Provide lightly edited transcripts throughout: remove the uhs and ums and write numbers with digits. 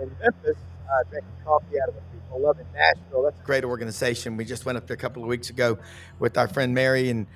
in Memphis, drinking coffee out of a people loving Nashville. That's a great organization. We just went up there a couple of weeks ago with our friend Mary and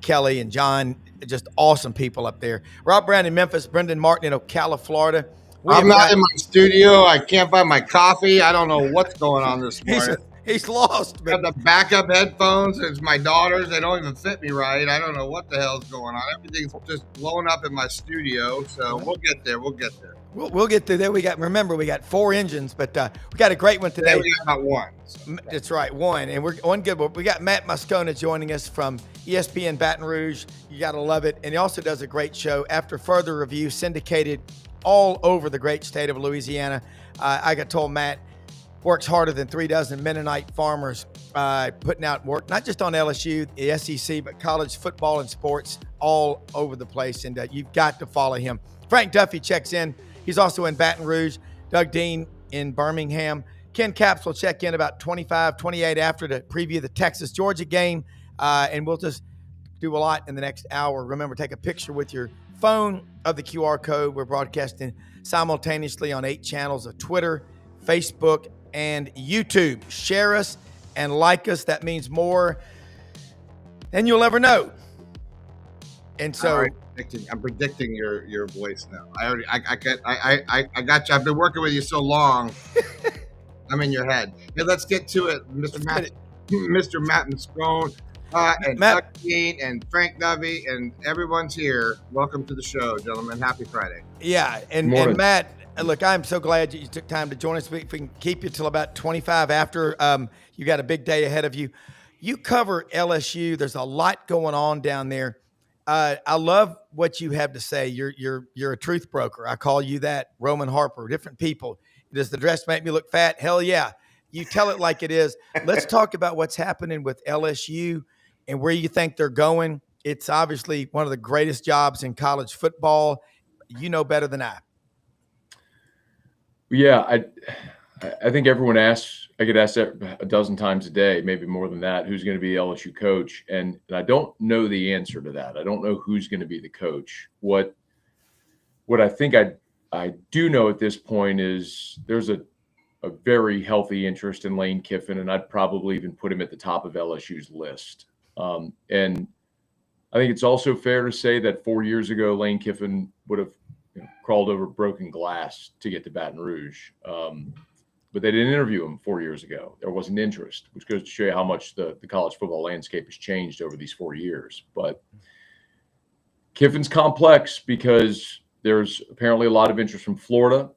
Kelly and John. Just awesome people up there. Rob Browne in Memphis, Brendan Martin in Ocala, Florida. I'm not in my studio. I can't find my coffee. I don't know what's going on this morning. He's lost. I have the backup headphones. It's my daughter's. They don't even fit me right. I don't know what the hell's going on. Everything's just blown up in my studio. So we'll get there. We'll get there. We'll get through there. We got 4 engines, but we got a great one today. We got one. That's right, one. And we're on good. We got Matt Moscona joining us from ESPN Baton Rouge. You got to love it. And he also does a great show, After Further Review, syndicated all over the great state of Louisiana. I got told Matt works harder than 3 dozen Mennonite farmers, putting out work, not just on LSU, the SEC, but college football and sports all over the place. And you've got to follow him. Frank Duffy checks in. He's also in Baton Rouge. Doug Dean in Birmingham. Ken Capps will check in about 25, 28 after to preview the Texas-Georgia game. And we'll just do a lot in the next hour. Remember, take a picture with your phone of the QR code. We're broadcasting simultaneously on 8 channels of Twitter, Facebook, and YouTube. Share us and like us. That means more than you'll ever know. And so I'm predicting your voice now. I got you. I've been working with you so long. I'm in your head. Hey, let's get to it, Mr. Matt Moscona, and Doug Dean and Frank Duffy and everyone's here. Welcome to the show, gentlemen. Happy Friday. Yeah, and Matt, look, I'm so glad you took time to join us. We can keep you till about 25 after. You got a big day ahead of you. You cover LSU. There's a lot going on down there. I love what you have to say. You're a truth broker. I call you that. Roman Harper, different people. Does the dress make me look fat? Hell yeah. You tell it like it is. Let's talk about what's happening with LSU and where you think they're going. It's obviously one of the greatest jobs in college football. You know better than I. Yeah, I think everyone asks, I get asked that a dozen times a day, maybe more than that, who's going to be the LSU coach. And I don't know the answer to that. I don't know who's going to be the coach. What I think I do know at this point is there's a very healthy interest in Lane Kiffin, and I'd probably even put him at the top of LSU's list. And I think it's also fair to say that 4 years ago, Lane Kiffin would have crawled over broken glass to get to Baton Rouge. But they didn't interview him 4 years ago. There wasn't interest, which goes to show you how much the college football landscape has changed over these 4 years. But Kiffin's complex because there's apparently a lot of interest from Florida.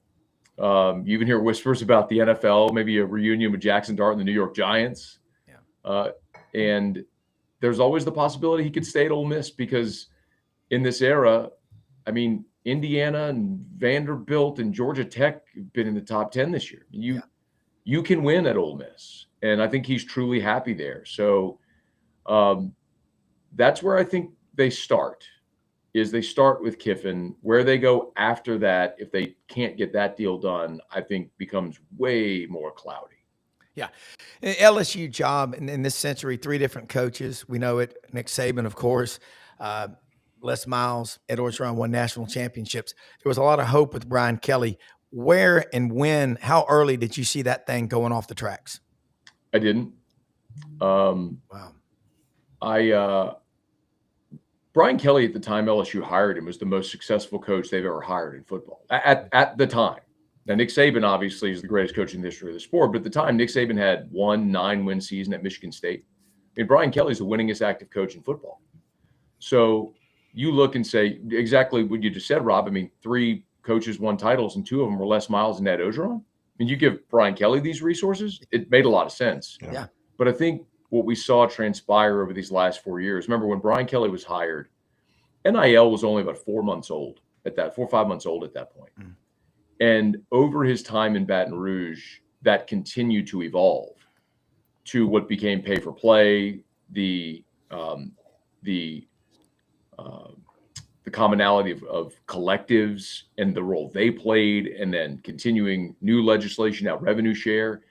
You even hear whispers about the NFL, maybe a reunion with Jackson Dart and the New York Giants. Yeah. And there's always the possibility he could stay at Ole Miss because in this era, I mean, Indiana and Vanderbilt and Georgia Tech have been in the top 10 this year. You can win at Ole Miss, and I think he's truly happy there. So that's where I think they start. Is they start with Kiffin. Where they go after that, if they can't get that deal done, I think becomes way more cloudy. Yeah. An LSU job in this century, 3 different coaches. We know it. Nick Saban, of course. Les Miles, Ed Orgeron won national championships. There was a lot of hope with Brian Kelly. Where and when, how early did you see that thing going off the tracks? I didn't. Wow. Brian Kelly at the time LSU hired him was the most successful coach they've ever hired in football at the time. Now, Nick Saban obviously is the greatest coach in the history of the sport, but at the time, Nick Saban had 1 9-win season at Michigan State. I mean, Brian Kelly's the winningest active coach in football. So you look and say exactly what you just said, Rob. I mean, 3 coaches won titles, and 2 of them were Les Miles and Ed Orgeron. I mean, you give Brian Kelly these resources, it made a lot of sense. Yeah. But I think what we saw transpire over these last 4 years, remember when Brian Kelly was hired, NIL was only about 4 months old at that, 4 or 5 months old at that point. Mm. And over his time in Baton Rouge, that continued to evolve to what became pay for play, the commonality of collectives and the role they played, and then continuing new legislation, now revenue share.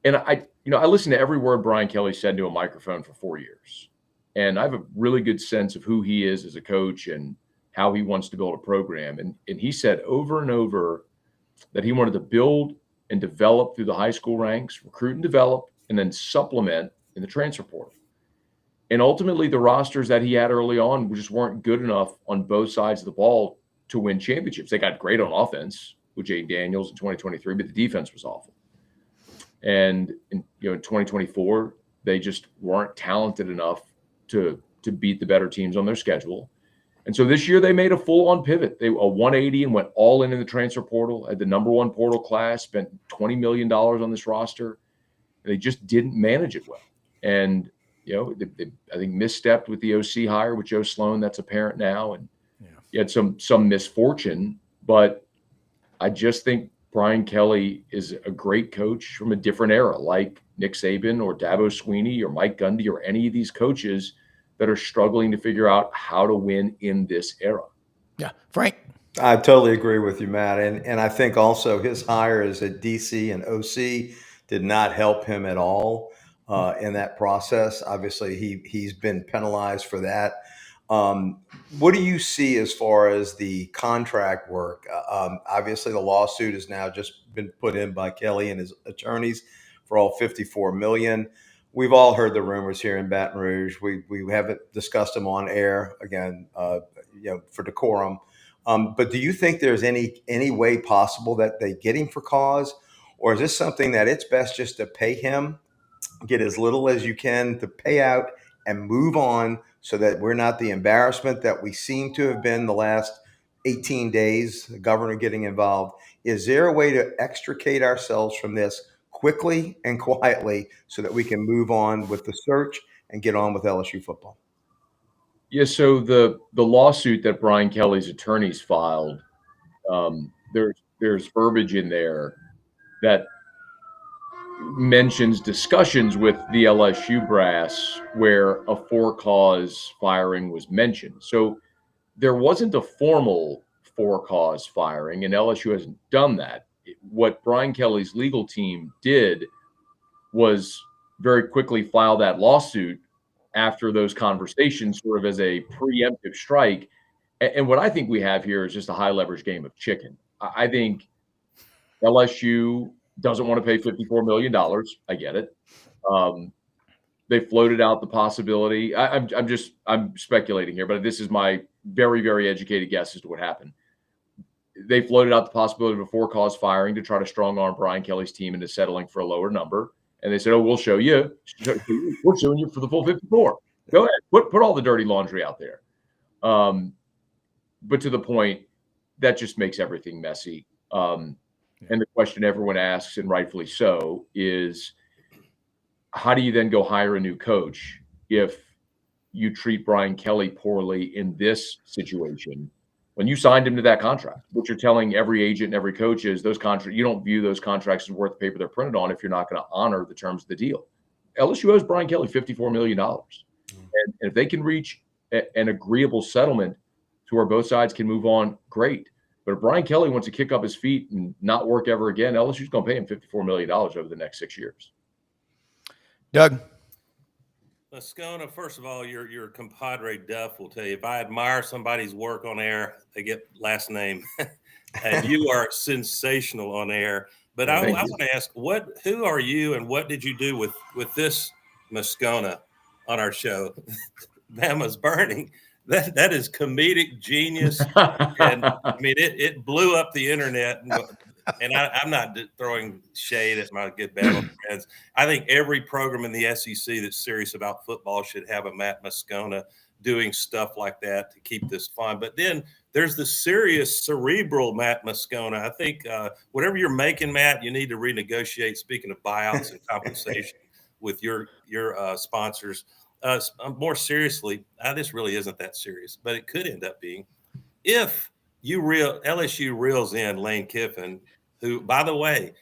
And I listened to every word Brian Kelly said into a microphone for 4 years. And I have a really good sense of who he is as a coach and how he wants to build a program. And he said over and over, that he wanted to build and develop through the high school ranks, recruit and develop, and then supplement in the transfer portal. And ultimately, the rosters that he had early on just weren't good enough on both sides of the ball to win championships. They got great on offense with Jay Daniels in 2023, but the defense was awful. And in 2024, they just weren't talented enough to beat the better teams on their schedule. And so this year they made a full-on pivot. They a 180 and went all in the transfer portal, had the number one portal class, spent $20 million on this roster. And they just didn't manage it well. And they I think misstepped with the OC hire with Joe Sloan. That's apparent now. And he had some misfortune, but I just think Brian Kelly is a great coach from a different era, like Nick Saban or Dabo Swinney or Mike Gundy or any of these coaches that are struggling to figure out how to win in this era. Yeah. Frank? I totally agree with you, Matt. And I think also his hires at DC and OC did not help him at all in that process. Obviously, he's been penalized for that. What do you see as far as the contract work? Obviously, the lawsuit has now just been put in by Kelly and his attorneys for all $54 million. We've all heard the rumors here in Baton Rouge. We haven't discussed them on air again, for decorum. But do you think there's any way possible that they get him for cause, or is this something that it's best just to pay him, get as little as you can to pay out, and move on, so that we're not the embarrassment that we seem to have been the last 18 days, the governor getting involved? Is there a way to extricate ourselves from this quickly and quietly so that we can move on with the search and get on with LSU football? Yeah, so the lawsuit that Brian Kelly's attorneys filed, there's verbiage in there that mentions discussions with the LSU brass where a for-cause firing was mentioned. So there wasn't a formal for-cause firing, and LSU hasn't done that. What Brian Kelly's legal team did was very quickly file that lawsuit after those conversations, sort of as a preemptive strike. And what I think we have here is just a high leverage game of chicken. I think LSU doesn't want to pay $54 million. I get it. They floated out the possibility. I'm speculating here, but this is my very, very educated guess as to what happened. They floated out the possibility of a for-cause firing to try to strong arm Brian Kelly's team into settling for a lower number. And they said, "Oh, we'll show you. We're showing you for the full 54. Go ahead, put all the dirty laundry out there." But to the point, that just makes everything messy. And the question everyone asks, and rightfully so, is how do you then go hire a new coach if you treat Brian Kelly poorly in this situation? When you signed him to that contract, what you're telling every agent and every coach is those contracts, you don't view those contracts as worth the paper they're printed on if you're not going to honor the terms of the deal. LSU owes Brian Kelly $54 million. And if they can reach an agreeable settlement to where both sides can move on, great. But if Brian Kelly wants to kick up his feet and not work ever again, LSU's going to pay him $54 million over the next 6 years. Doug? Moscona, first of all, your compadre Duff will tell you, if I admire somebody's work on air, they get last name. And you are sensational on air. But I want to ask, who are you and what did you do with this Moscona on our show? Bama's burning. That is comedic genius. And I mean, it blew up the internet. And I'm not throwing shade at my good Bama friends. I think every program in the SEC that's serious about football should have a Matt Moscona doing stuff like that to keep this fun. But then there's the serious, cerebral Matt Moscona. I think whatever you're making, Matt, you need to renegotiate, speaking of buyouts and compensation, with your sponsors. More seriously, this really isn't that serious, but it could end up being. If LSU reels in Lane Kiffin, who, by the way,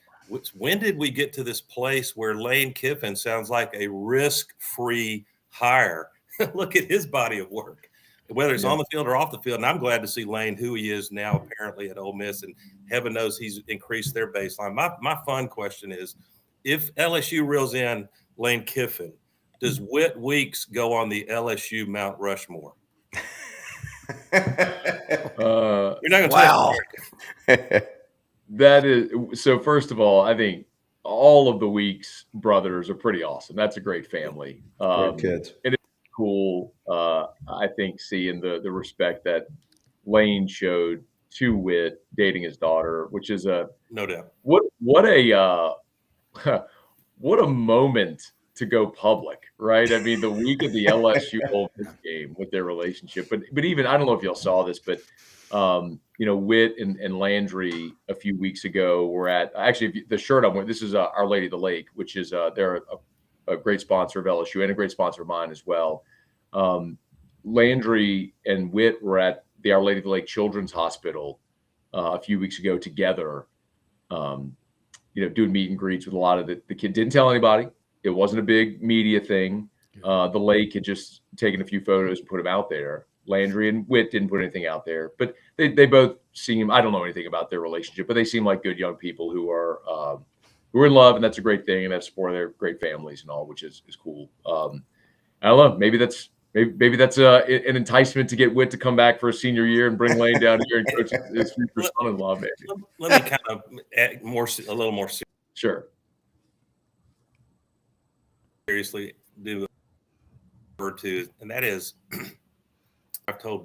when did we get to this place where Lane Kiffin sounds like a risk-free hire? Look at his body of work, whether it's on the field or off the field. And I'm glad to see Lane, who he is now apparently at Ole Miss, and heaven knows he's increased their baseline. My fun question is, if LSU reels in Lane Kiffin, does Whit Weeks go on the LSU Mount Rushmore? You're not going to wow. That is so. First of all, I think all of the Weeks brothers are pretty awesome. That's a great family. Great kids. And it's cool. I think seeing the respect that Lane showed to Witt dating his daughter, which is No doubt. what a what a moment to go public, right? I mean, the week of the LSU Ole Miss game with their relationship, but even I don't know if y'all saw this, but Witt and Landry a few weeks ago were at actually the shirt I'm wearing. This is Our Lady of the Lake, which is they're a great sponsor of LSU and a great sponsor of mine as well. Landry and Witt were at the Our Lady of the Lake Children's Hospital a few weeks ago together. Doing meet and greets with a lot of the kid. Didn't tell anybody. It wasn't a big media thing. The lake had just taken a few photos and put them out there. Landry and Witt didn't put anything out there, but they both seem, I don't know anything about their relationship, but they seem like good young people who are in love, and that's a great thing, and that's for their great families and all, which is cool. I don't know. Maybe that's an enticement to get Witt to come back for a senior year and bring Lane down here and coach his future son-in-law. Maybe. Let me kind of add a little more Sure. seriously do refer to, and that is, I've told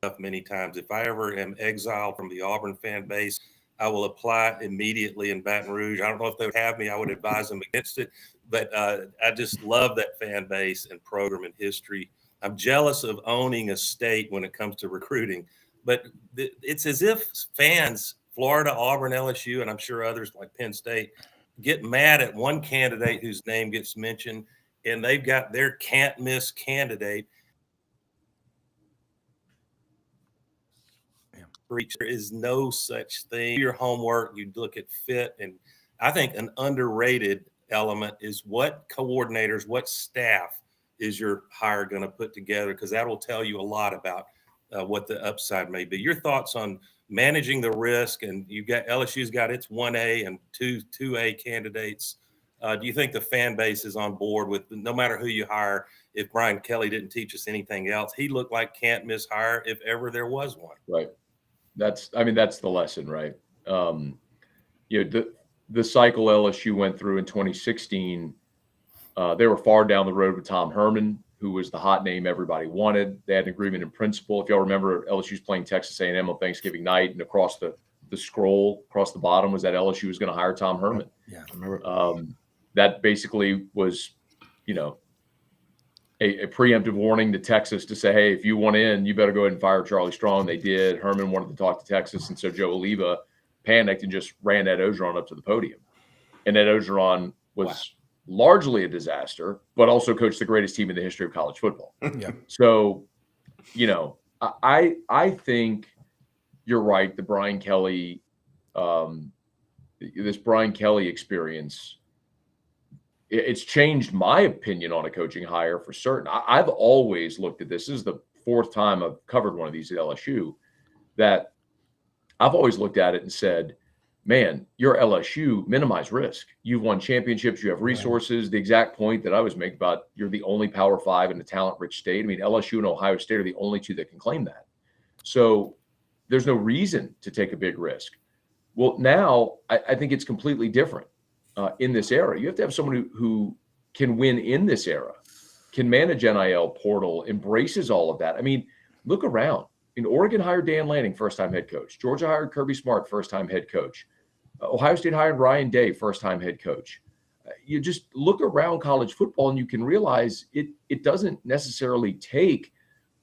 Duff many times, if I ever am exiled from the Auburn fan base, I will apply immediately in Baton Rouge. I don't know if they would have me. I would advise them against it, but I just love that fan base and program and history. I'm jealous of owning a state when it comes to recruiting, but it's as if fans, Florida, Auburn, LSU, and I'm sure others like Penn State, get mad at one candidate whose name gets mentioned, and they've got their can't miss candidate. There is no such thing. Do your homework, you look at fit, and I think an underrated element is what coordinators, what staff is your hire going to put together, because that will tell you a lot about what the upside may be. Your thoughts on managing the risk, and you've got LSU's got its 1A and 2A candidates. Do you think the fan base is on board with, no matter who you hire? If Brian Kelly didn't teach us anything else, he looked like can't miss hire if ever there was one. Right. That's the lesson, right? The cycle LSU went through in 2016. They were far down the road with Tom Herman, who was the hot name everybody wanted. They had an agreement in principle. If y'all remember, LSU's playing Texas A&M on Thanksgiving night, and across the scroll, across the bottom, was that LSU was going to hire Tom Herman. Yeah, I remember. That basically was, a preemptive warning to Texas to say, hey, if you want in, you better go ahead and fire Charlie Strong. They did. Herman wanted to talk to Texas, and so Joe Oliva panicked and just ran Ed Ogeron up to the podium. And Ed Ogeron was largely a disaster, but also coached the greatest team in the history of college football. Yeah. So, I think you're right. The Brian Kelly, this Brian Kelly experience, it's changed my opinion on a coaching hire for certain. I've always looked at this. This is the fourth time I've covered one of these at LSU, that I've always looked at it and said, man, you're LSU, minimize risk. You've won championships. You have resources. Right. The exact point that I was making about you're the only Power 5 in a talent-rich state. I mean, LSU and Ohio State are the only two that can claim that. So there's no reason to take a big risk. Well, now I think it's completely different. In this era, you have to have someone who can win in this era, can manage NIL portal, embraces all of that. I mean, look around. Oregon hired Dan Lanning, first-time head coach. Georgia hired Kirby Smart, first-time head coach. Ohio State hired Ryan Day, first-time head coach. You just look around college football and you can realize it doesn't necessarily take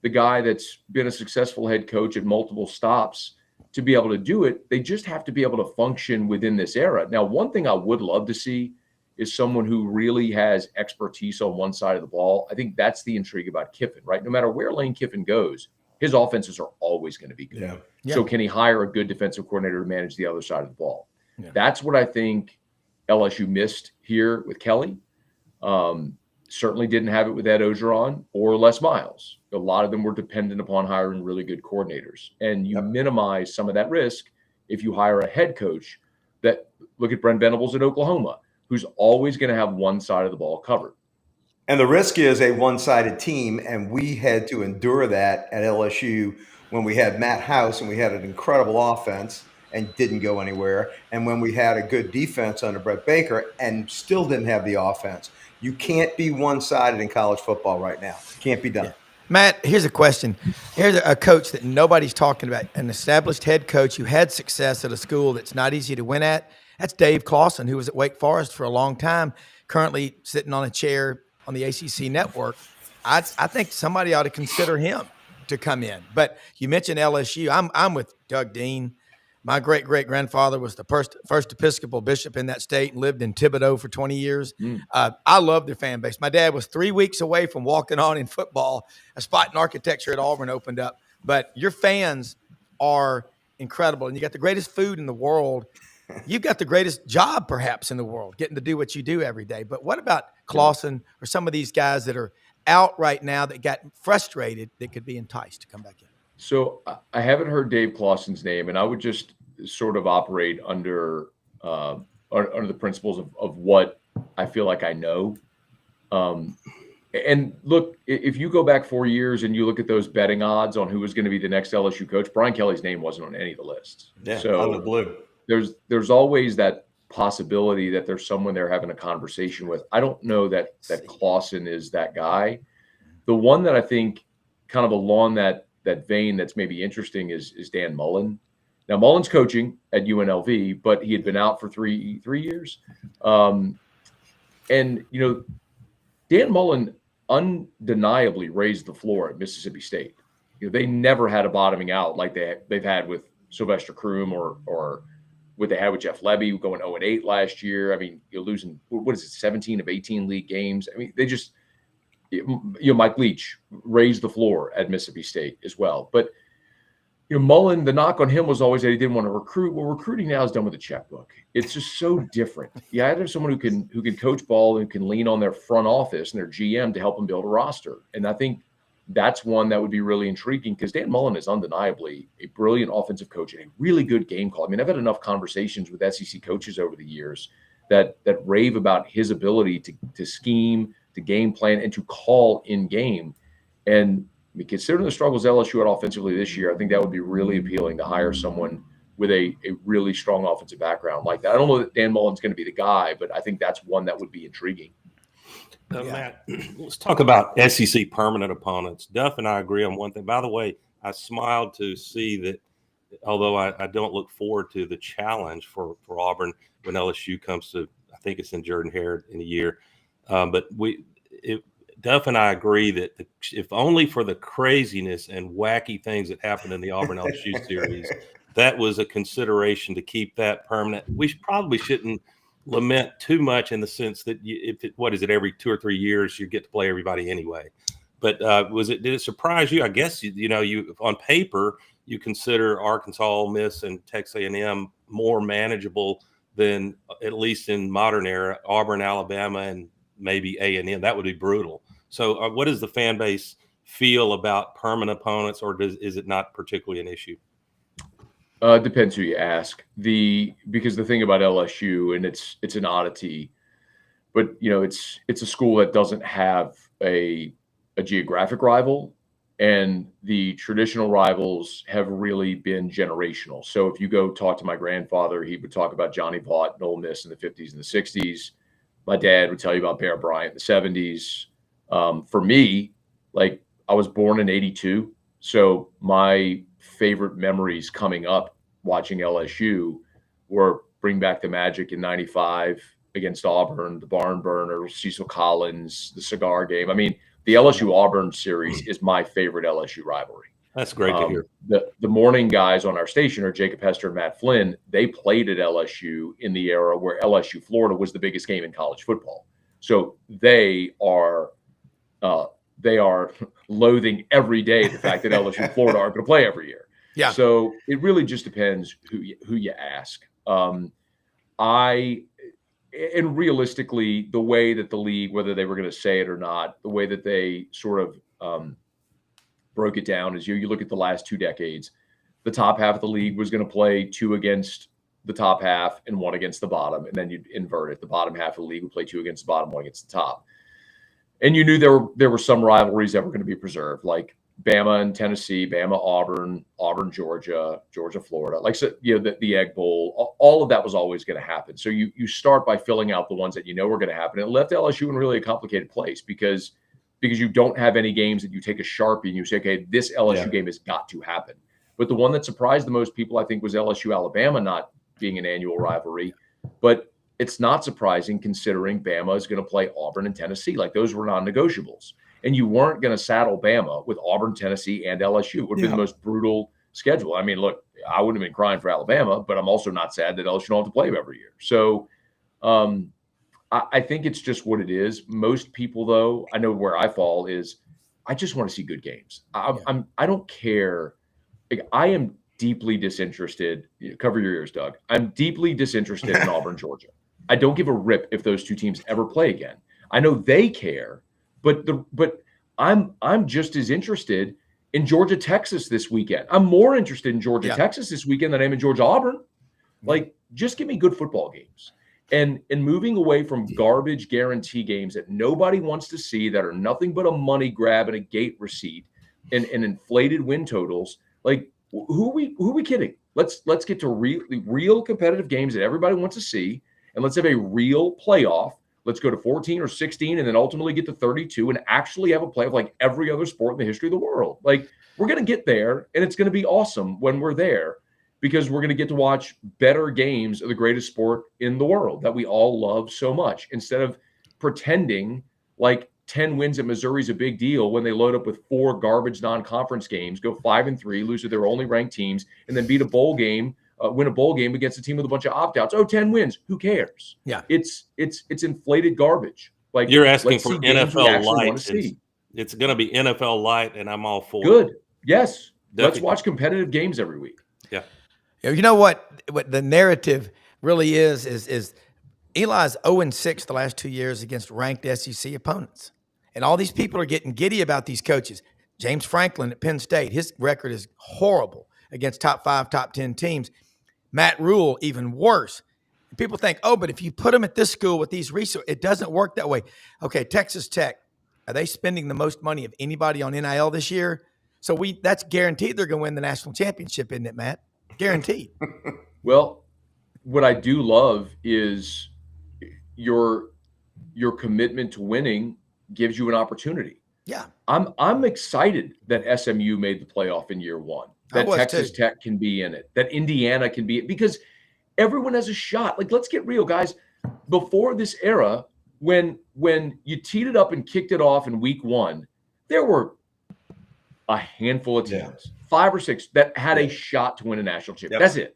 the guy that's been a successful head coach at multiple stops to be able to do it. They just have to be able to function within this era. Now, one thing I would love to see is someone who really has expertise on one side of the ball. I think that's the intrigue about Kiffin, right? No matter where Lane Kiffin goes, his offenses are always going to be good. Yeah. So can he hire a good defensive coordinator to manage the other side of the ball? Yeah. That's what I think LSU missed here with Kelly. Certainly didn't have it with Ed Ogeron or Les Miles. A lot of them were dependent upon hiring really good coordinators. And you minimize some of that risk if you hire a head coach that, look at Brent Venables at Oklahoma, who's always going to have one side of the ball covered. And the risk is a one-sided team, and we had to endure that at LSU when we had Matt House and we had an incredible offense. and didn't go anywhere, and when we had a good defense under Brett Baker and still didn't have the offense. You can't be one-sided in college football right now. Can't be done. Yeah. Matt, here's a question. Here's a coach that nobody's talking about, an established head coach who had success at a school that's not easy to win at. That's Dave Clawson, who was at Wake Forest for a long time, currently sitting on a chair on the ACC network. I think somebody ought to consider him to come in. But you mentioned LSU. I'm with Doug Dean. My great-great-grandfather was the first Episcopal bishop in that state and lived in Thibodeau for 20 years. I love their fan base. My dad was 3 weeks away from walking on in football. A spot in architecture at Auburn opened up. But your fans are incredible, and you got the greatest food in the world. You've got the greatest job, perhaps, in the world, getting to do what you do every day. But what about Clawson or some of these guys that are out right now that got frustrated that could be enticed to come back in? So I haven't heard Dave Clawson's name, and I would just sort of operate under the principles of what I feel like I know. And look, if you go back 4 years and you look at those betting odds on who was going to be the next LSU coach, Brian Kelly's name wasn't on any of the lists. Yeah, so out of the blue. There's always that possibility that there's someone they're having a conversation with. I don't know that Clawson is that guy. The one that I think kind of along that vein that's maybe interesting is Dan Mullen. Now Mullen's coaching at UNLV, but he had been out for three years. And you know, Dan Mullen undeniably raised the floor at Mississippi State. You know, they never had a bottoming out like they've had with Sylvester Croom or what they had with Jeff Lebby going 0-8 last year. I mean, you're losing, what is it, 17 of 18 league games. I mean, they just, Mike Leach raised the floor at Mississippi State as well. But, Mullen, the knock on him was always that he didn't want to recruit. Well, recruiting now is done with a checkbook. It's just so different. Yeah, I have someone who can coach ball and can lean on their front office and their GM to help them build a roster. And I think that's one that would be really intriguing because Dan Mullen is undeniably a brilliant offensive coach and a really good game call. I mean, I've had enough conversations with SEC coaches over the years that rave about his ability to scheme, to game plan, and to call in game. And I mean, considering the struggles LSU had offensively this year, I think that would be really appealing to hire someone with a really strong offensive background like that. I don't know that Dan Mullen's going to be the guy, but I think that's one that would be intriguing. Matt, let's talk about SEC permanent opponents. Duff and I agree on one thing. By the way, I smiled to see that, although I don't look forward to the challenge for Auburn when LSU comes to, I think it's in Jordan-Hare in a year. But Duff and I agree that if only for the craziness and wacky things that happened in the Auburn LSU series, that was a consideration to keep that permanent. We probably shouldn't lament too much in the sense that every 2 or 3 years you get to play everybody anyway. But did it surprise you? I guess you on paper you consider Arkansas, Ole Miss, and Texas A&M more manageable than, at least in modern era, Auburn, Alabama, and maybe A&M. That would be brutal. So what does the fan base feel about permanent opponents, or is it not particularly an issue? Depends who you ask. Because the thing about LSU, and it's an oddity, but it's a school that doesn't have a geographic rival, and the traditional rivals have really been generational. So if you go talk to my grandfather, he would talk about Johnny Vaught and Ole Miss in the 50s and the 60s. My dad would tell you about Bear Bryant in the 70s. For me, like, I was born in 82, so my favorite memories coming up watching LSU were Bring Back the Magic in 95 against Auburn, the barn burner, Cecil Collins, the cigar game. I mean, the LSU-Auburn series is my favorite LSU rivalry. That's great to hear. The morning guys on our station are Jacob Hester and Matt Flynn. They played at LSU in the era where LSU-Florida was the biggest game in college football. So they are loathing every day the fact that LSU and Florida aren't going to play every year. Yeah. So it really just depends who you ask. And realistically, the way that the league, whether they were going to say it or not, the way that they sort of broke it down is you look at the last 2 decades, the top half of the league was going to play 2 against the top half and 1 against the bottom, and then you'd invert it. The bottom half of the league would play 2 against the bottom, 1 against the top. And you knew there were some rivalries that were going to be preserved, like Bama and Tennessee, Bama, Auburn, Georgia, Florida. Like, so, the Egg Bowl, all of that was always going to happen. So you start by filling out the ones that you know were going to happen. It left LSU in really a complicated place because you don't have any games that you take a Sharpie and you say, okay, this LSU game has got to happen. But the one that surprised the most people, I think, was LSU Alabama not being an annual rivalry. But it's not surprising considering Bama is going to play Auburn and Tennessee. Like, those were non-negotiables. And you weren't going to saddle Bama with Auburn, Tennessee, and LSU. It would be the most brutal schedule. I mean, look, I wouldn't have been crying for Alabama, but I'm also not sad that LSU don't have to play them every year. So I think it's just what it is. Most people, though, I know where I fall is I just want to see good games. I don't care. Like, I am deeply disinterested. Cover your ears, Doug. I'm deeply disinterested in Auburn, Georgia. I don't give a rip if those two teams ever play again. I know they care. But I'm just as interested in Georgia, Texas this weekend. I'm more interested in Georgia, Texas this weekend than I am in Georgia, Auburn. Like, just give me good football games. And moving away from garbage guarantee games that nobody wants to see, that are nothing but a money grab and a gate receipt and inflated win totals. Like, who are we kidding? Let's get to real competitive games that everybody wants to see, and let's have a real playoff. Let's go to 14 or 16 and then ultimately get to 32 and actually have a playoff like every other sport in the history of the world. Like, we're going to get there, and it's going to be awesome when we're there because we're going to get to watch better games of the greatest sport in the world that we all love so much, instead of pretending like 10 wins at Missouri is a big deal when they load up with 4 garbage non-conference games, go 5-3, lose to their only ranked teams, and then beat a bowl game. Win a bowl game against a team with a bunch of opt-outs. 10 wins. Who cares? Yeah. It's inflated garbage. Like, you're asking for NFL light. It's going to be NFL light, and I'm all for it. Good. Yes. Definitely. Let's watch competitive games every week. Yeah. You know what the narrative really is Eli's 0-6 the last 2 years against ranked SEC opponents. And all these people are getting giddy about these coaches. James Franklin at Penn State, his record is horrible against top 5, top 10 teams. Matt Rule, even worse. People think, but if you put them at this school with these resources, it doesn't work that way. Okay, Texas Tech, are they spending the most money of anybody on NIL this year? So that's guaranteed they're going to win the national championship, isn't it, Matt? Guaranteed. Well, what I do love is your commitment to winning gives you an opportunity. Yeah. I'm excited that SMU made the playoff in year 1. That Texas Tech can be in it, that Indiana can be it, because everyone has a shot. Like, let's get real, guys. Before this era, when you teed it up and kicked it off in week 1, there were a handful of teams, 5 or 6, that had a shot to win a national championship. That's it.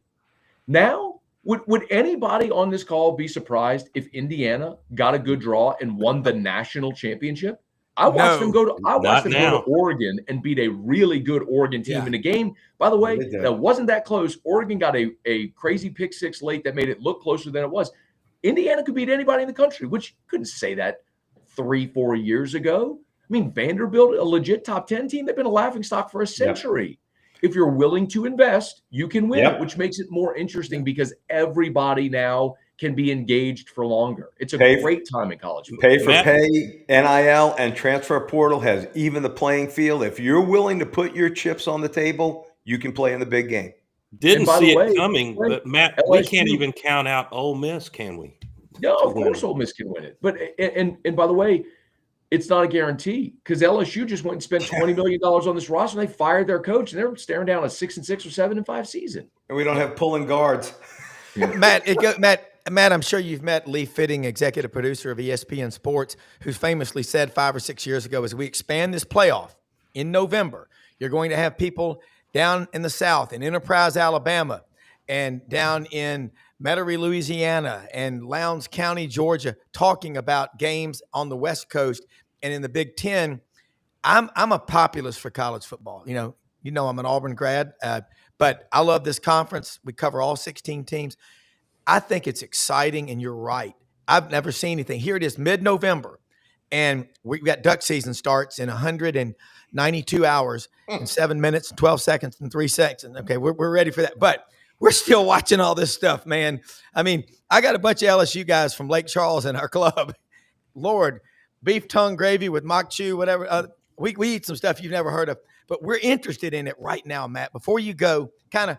Now, would anybody on this call be surprised if Indiana got a good draw and won the national championship? I watched them go to Oregon and beat a really good Oregon team in a game. By the way, that wasn't that close. Oregon got a crazy pick 6 late that made it look closer than it was. Indiana could beat anybody in the country, which you couldn't say that 3-4 years ago. I mean, Vanderbilt, a legit top 10 team, they've been a laughingstock for a century. If you're willing to invest, you can win, which makes it more interesting because everybody now can be engaged for longer. It's a great time in college football. Pay for pay, NIL, and transfer portal has even the playing field. If you're willing to put your chips on the table, you can play in the big game. Didn't see it coming, but Matt, LSU, we can't even count out Ole Miss, can we? No, of course Ole Miss can win it. But and by the way, it's not a guarantee because LSU just went and spent $20 million on this roster and they fired their coach and they're staring down a 6-6 or 7-5 season. And we don't have pulling guards. Matt, I'm sure you've met Lee Fitting, executive producer of ESPN Sports, who famously said 5 or 6 years ago, as we expand this playoff in November, you're going to have people down in the South, in Enterprise, Alabama, and down in Metairie, Louisiana, and Lowndes County, Georgia, talking about games on the West Coast and in the Big Ten. I'm a populist for college football. You know, I'm an Auburn grad, but I love this conference. We cover all 16 teams. I think it's exciting, and you're right. I've never seen anything. Here it is, mid-November, and we've got duck season starts in 192 hours and 7 minutes and 12 seconds and 3 seconds. Okay, we're ready for that. But we're still watching all this stuff, man. I mean, I got a bunch of LSU guys from Lake Charles in our club. Lord, beef tongue gravy with mock chew, whatever. We eat some stuff you've never heard of. but we're interested in it right now, Matt. Before you go, kind of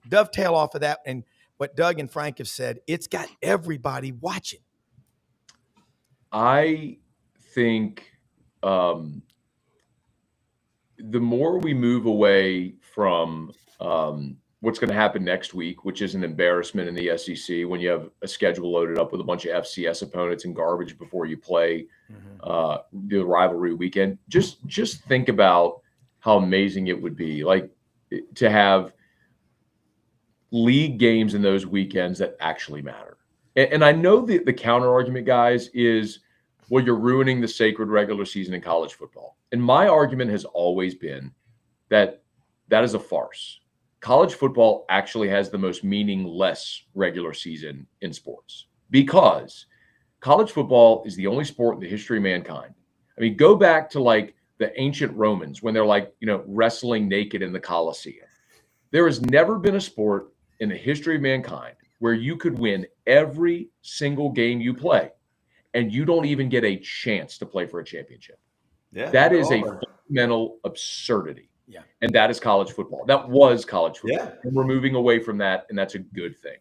dovetail off of that and what Doug and Frank have said, it's got everybody watching. I think the more we move away from what's going to happen next week, which is an embarrassment in the SEC when you have a schedule loaded up with a bunch of FCS opponents and garbage before you play the rivalry weekend, just think about how amazing it would be, like, to have league games in those weekends that actually matter. And I know the counter argument, guys, is, well, you're ruining the sacred regular season in college football. And my argument has always been that is a farce. College football actually has the most meaningless regular season in sports, because college football is the only sport in the history of mankind. I mean, go back to like the ancient Romans when they're like, wrestling naked in the Colosseum. There has never been a sport in the history of mankind where you could win every single game you play and you don't even get a chance to play for a championship. Yeah, that is a fundamental absurdity. Yeah. And that is college football. That was college football. Yeah. And we're moving away from that, and that's a good thing.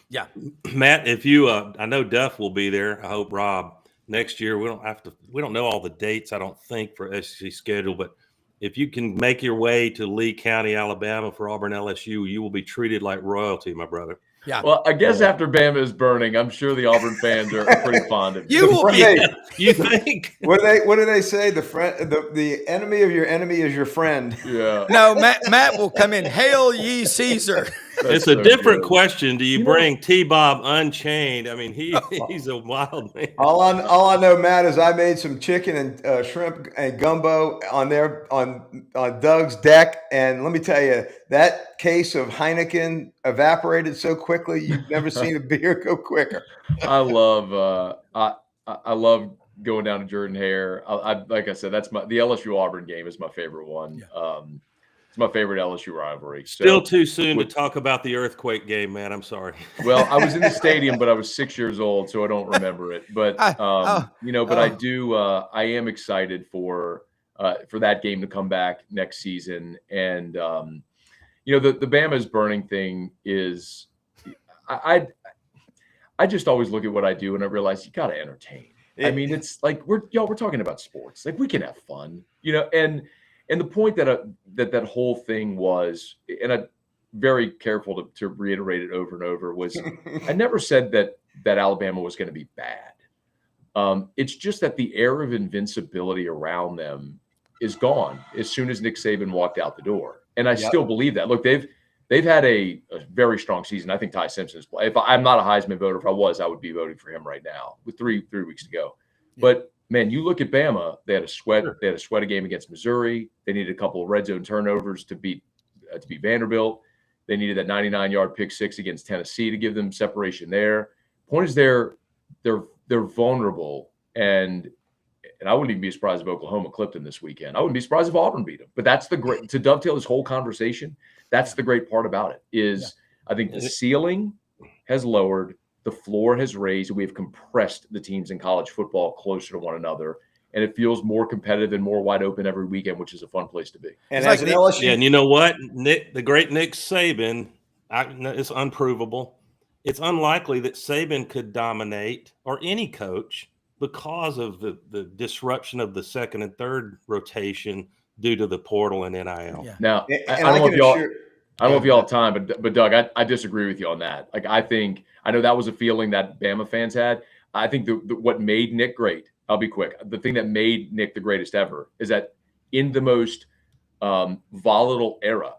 Yeah. Matt, if you I know Duff will be there. I hope Rob next year. We don't know all the dates, I don't think, for SEC schedule, but if you can make your way to Lee County, Alabama for Auburn LSU, you will be treated like royalty, my brother. Yeah. Well, I guess after Bama is burning, I'm sure the Auburn fans are pretty fond of You will be. You think? What do they say? The enemy of your enemy is your friend. Yeah. No, Matt will come in. Hail ye Caesar. It's a different question. Do you bring T-Bob Unchained? I mean, he's a wild man. All I know, Matt, is I made some chicken and shrimp and gumbo on Doug's deck, and let me tell you, that case of Heineken evaporated so quickly you've never seen a beer go quicker. I love I love going down to Jordan Hare. Like I said, the LSU Auburn game is my favorite one. Yeah. It's my favorite LSU rivalry. So, Still too soon to talk about the earthquake game, man. I'm sorry. Well, I was in the stadium, but I was 6 years old, so I don't remember it. But I am excited for that game to come back next season. And the Bama's burning thing is, I just always look at what I do and I realize you got to entertain. I mean, it's like we're talking about sports. Like, we can have fun, and the point that whole thing was, and I'm very careful to reiterate it over and over, was I never said that Alabama was going to be bad. It's just that the air of invincibility around them is gone as soon as Nick Saban walked out the door. And I still believe that. Look, they've had a very strong season. I think Ty Simpson's play. If I'm not a Heisman voter, if I was, I would be voting for him right now with three weeks to go. Yeah. But man, you look at Bama, they had a sweat game against Missouri. They needed a couple of red zone turnovers to beat Vanderbilt. They needed that 99-yard pick six against Tennessee to give them separation there. Point is, they're vulnerable, and I wouldn't even be surprised if Oklahoma clipped them this weekend. I wouldn't be surprised if Auburn beat them. But that's to dovetail this whole conversation, that's the great part about it is I think the ceiling has lowered, the floor has raised. We have compressed the teams in college football closer to one another, and it feels more competitive and more wide open every weekend, which is a fun place to be. And as an LSU, and you know what, the great Nick Saban, it's unprovable. It's unlikely that Saban could dominate, or any coach, because of the disruption of the second and third rotation due to the portal and NIL. Yeah. Now, I don't know if y'all have time, but Doug, I disagree with you on that. Like, I know that was a feeling that Bama fans had. I think what made Nick great, I'll be quick. The thing that made Nick the greatest ever is that in the most volatile era,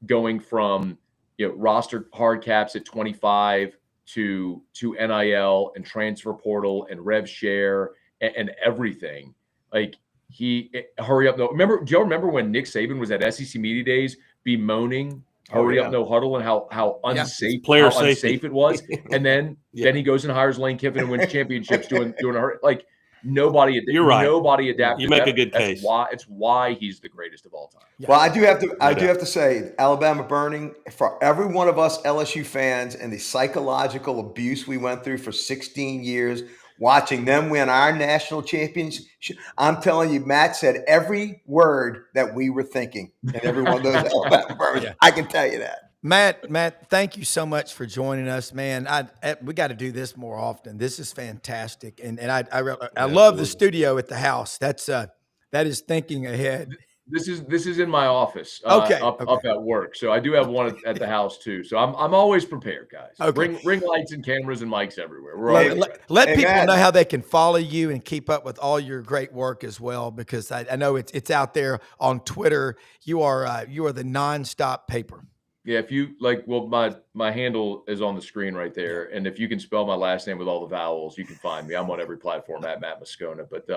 going from roster hard caps at 25 to NIL and transfer portal and rev share and everything, like hurry up. Do y'all remember when Nick Saban was at SEC Media Days bemoaning hurry up, no huddle, and how unsafe it was? And then he goes and hires Lane Kiffin and wins championships doing a hurry. Like, nobody. You're right. Nobody adapted. You make a good case. It's why he's the greatest of all time. Well, I do have to say, Alabama burning, for every one of us LSU fans and the psychological abuse we went through for 16 years watching them win our national championship. I'm telling you, Matt said every word that we were thinking and every one of those Alabama bourbons. Yeah. I can tell you that. Matt, thank you so much for joining us, man. We got to do this more often. This is fantastic, and I love the studio at the house. That is thinking ahead. This is in my office, Okay. up at work. So I do have one at the house too. So I'm always prepared, guys. Okay. Ring lights and cameras and mics everywhere. We're Let Hey, people Matt. know how they can follow you and keep up with all your great work as well, because I know it's out there on Twitter. You are the nonstop paper. Yeah, if you like, well, my handle is on the screen right there, and if you can spell my last name with all the vowels, you can find me. I'm on every platform at Matt Moscona. But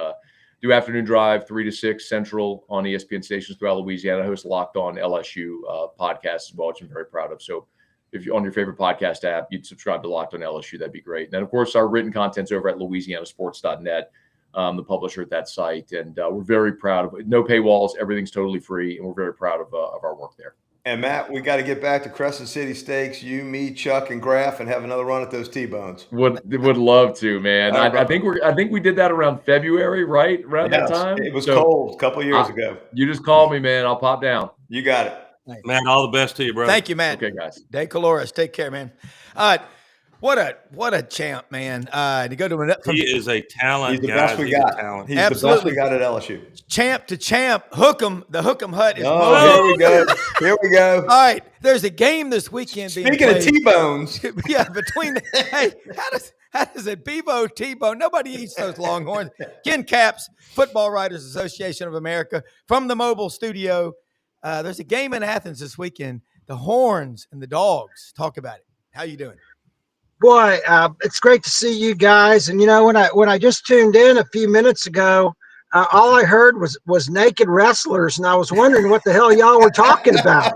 do Afternoon Drive 3 to 6 Central on ESPN stations throughout Louisiana. I host Locked On LSU podcast as well, which I'm very proud of. So if you're on your favorite podcast app, you'd subscribe to Locked On LSU. That'd be great. And then, of course, our written content's over at LouisianaSports.net, the publisher at that site, and we're very proud of it. No paywalls, everything's totally free, and we're very proud of our work there. And Matt, we got to get back to Crescent City Steaks. You, me, Chuck, and Graff, and have another run at those T-bones. Would love to, man. I think we did that around February, right? Around that time. It was cold a couple of years ago. You just call me, man. I'll pop down. You got it. Matt, all the best to you, brother. Thank you, Matt. Okay, guys. De Caloris, take care, man. What a champ, man. To go to He is a talent. He's the guys. best we He's a got. talent. He's the best we got at LSU. champ to champ. Hook'em, the Hook'em Hut is Oh, here we go. Here we go. All right, there's a game this weekend being Speaking of played. T-bones, Yeah, between hey, how does it Bevo T-bone? Nobody eats those Longhorns. Ken Capps, Football Writers Association of America, from the mobile studio. There's a game in Athens this weekend. The Horns and the Dogs. Talk about it. How you doing? Boy, it's great to see you guys. And you know, when I just tuned in a few minutes ago, all I heard was naked wrestlers, and I was wondering what the hell y'all were talking about.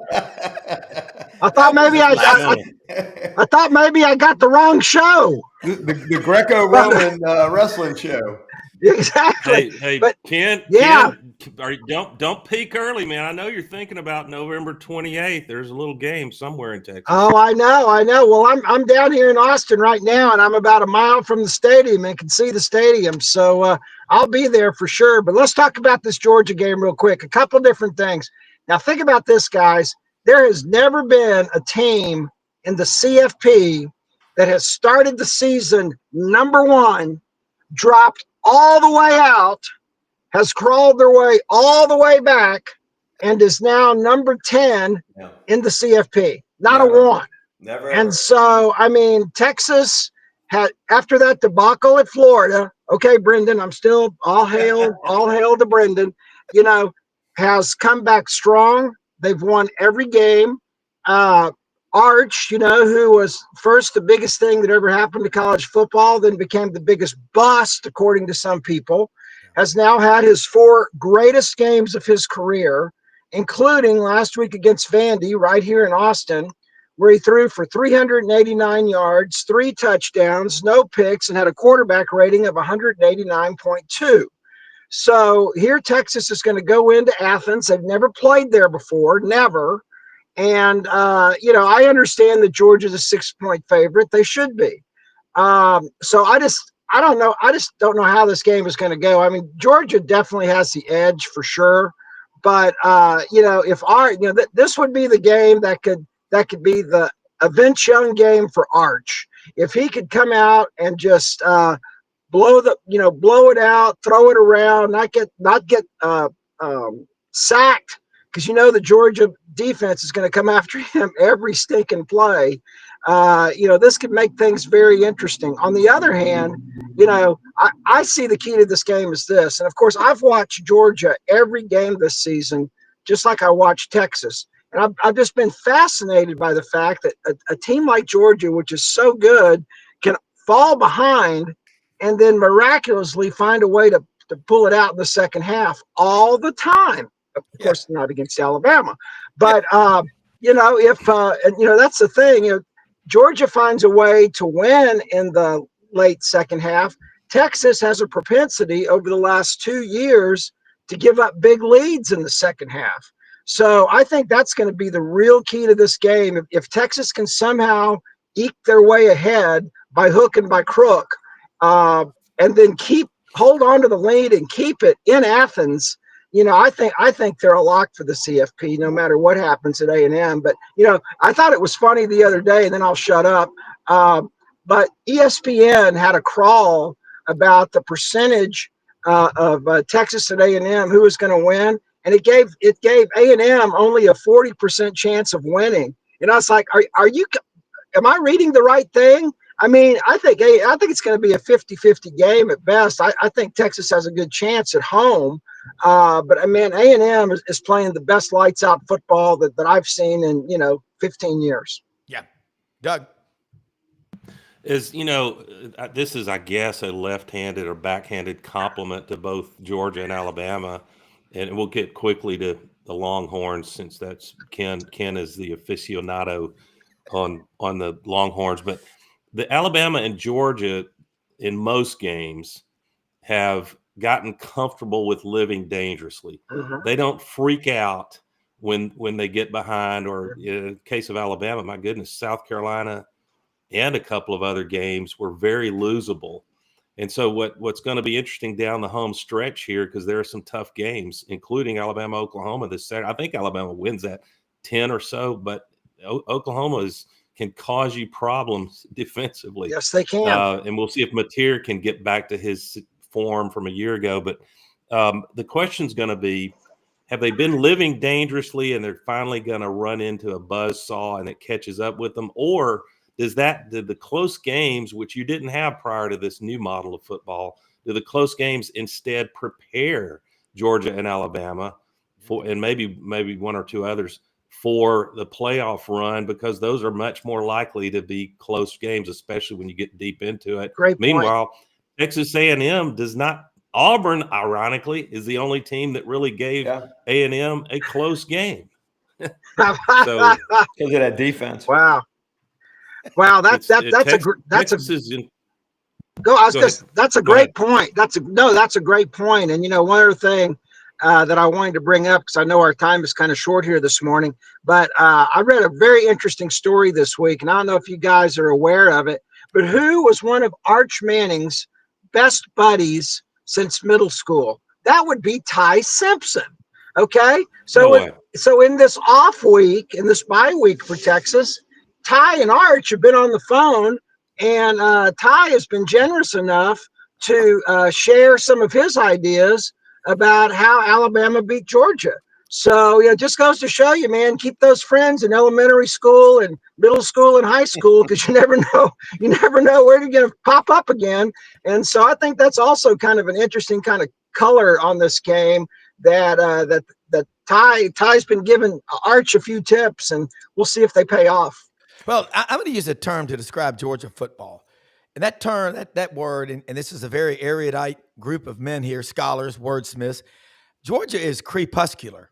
I thought maybe I thought maybe I got the wrong show. the Greco-Roman wrestling show. Exactly. Hey, but, Ken. yeah. Ken, don't peak early, man. I know you're thinking about November 28th. There's a little game somewhere in Texas. Oh, I know. Well, I'm down here in Austin right now, and I'm about a mile from the stadium and can see the stadium. So I'll be there for sure. But let's talk about this Georgia game real quick. A couple different things. Now, think about this, guys. There has never been a team in the CFP that has started the season number one, dropped all the way out, has crawled their way all the way back, and is now number 10 in the CFP. Not a one. Never. And so, I mean, Texas had, after that debacle at Florida, okay, Brendan, I'm still all hail to Brendan, you know, has come back strong. They've won every game. Arch, you know, who was first the biggest thing that ever happened to college football, then became the biggest bust, according to some people, has now had his 4 greatest games of his career, including last week against Vandy right here in Austin, where he threw for 389 yards, 3 touchdowns, no picks, and had a quarterback rating of 189.2. So here Texas is going to go into Athens. They've never played there before, never. And, you know, I understand that Georgia's a 6-point favorite. They should be. So I don't know. I just don't know how this game is going to go. I mean, Georgia definitely has the edge for sure. But, you know, this would be the game that could be the Vince Young game for Arch. If he could come out and just blow it out, throw it around, not get sacked, because you know the Georgia defense is going to come after him every stinking play. You know, this could make things very interesting. On the other hand, you know, I see the key to this game is this. And, of course, I've watched Georgia every game this season, just like I watched Texas. And I've just been fascinated by the fact that a team like Georgia, which is so good, can fall behind and then miraculously find a way to pull it out in the second half all the time. Of course, not against Alabama. But, you know, you know, that's the thing. You know, Georgia finds a way to win in the late second half. Texas has a propensity over the last 2 years to give up big leads in the second half. So I think that's going to be the real key to this game. If Texas can somehow eke their way ahead by hook and by crook, and then hold on to the lead and keep it in Athens. I think they're a lock for the CFP no matter what happens at A&M. But I thought it was funny the other day, and then I'll shut up. But ESPN had a crawl about the percentage of Texas at A&M who was going to win, and it gave A&M only a 40% chance of winning. And I was like, am I reading the right thing? I mean, I think it's going to be a 50-50 game at best. I think Texas has a good chance at home. But I mean, A&M is playing the best lights out football that I've seen in 15 years. Yeah. Doug. This is, I guess, a left-handed or backhanded compliment to both Georgia and Alabama. And we'll get quickly to the Longhorns, since that's Ken is the aficionado on the Longhorns. But the Alabama and Georgia in most games have gotten comfortable with living dangerously. Mm-hmm. They don't freak out when they get behind, or in the case of Alabama, my goodness, South Carolina and a couple of other games were very losable. And so what's going to be interesting down the home stretch here, because there are some tough games, including Alabama, Oklahoma this Saturday. I think Alabama wins that 10 or so, but Oklahoma can cause you problems defensively. Yes, they can. And we'll see if Mateer can get back to his form from a year ago. But the question's going to be, have they been living dangerously and they're finally going to run into a buzzsaw and it catches up with them? Or did the close games, which you didn't have prior to this new model of football, do the close games instead prepare Georgia and Alabama and maybe one or two others for the playoff run, because those are much more likely to be close games, especially when you get deep into it. Great point. Meanwhile, Texas A&M does not. Auburn, ironically, is the only team that really gave A&M a close game. So because of that defense. Wow, that's a great point. That's a great point. And one other thing that I wanted to bring up, because I know our time is kind of short here this morning, but I read a very interesting story this week, and I don't know if you guys are aware of it, but who was one of Arch Manning's best buddies since middle school? That would be Ty Simpson. Okay, so in this off week, in this bye week for Texas, Ty and Arch have been on the phone, and Ty has been generous enough to share some of his ideas about how Alabama beat Georgia. So it just goes to show you, man, keep those friends in elementary school and middle school and high school, because you never know where you're going to pop up again. And so I think that's also kind of an interesting kind of color on this game, that Ty's been giving Arch a few tips, and we'll see if they pay off. Well, I'm going to use a term to describe Georgia football. And that term, that word, and this is a very erudite group of men here, scholars, wordsmiths. Georgia is crepuscular.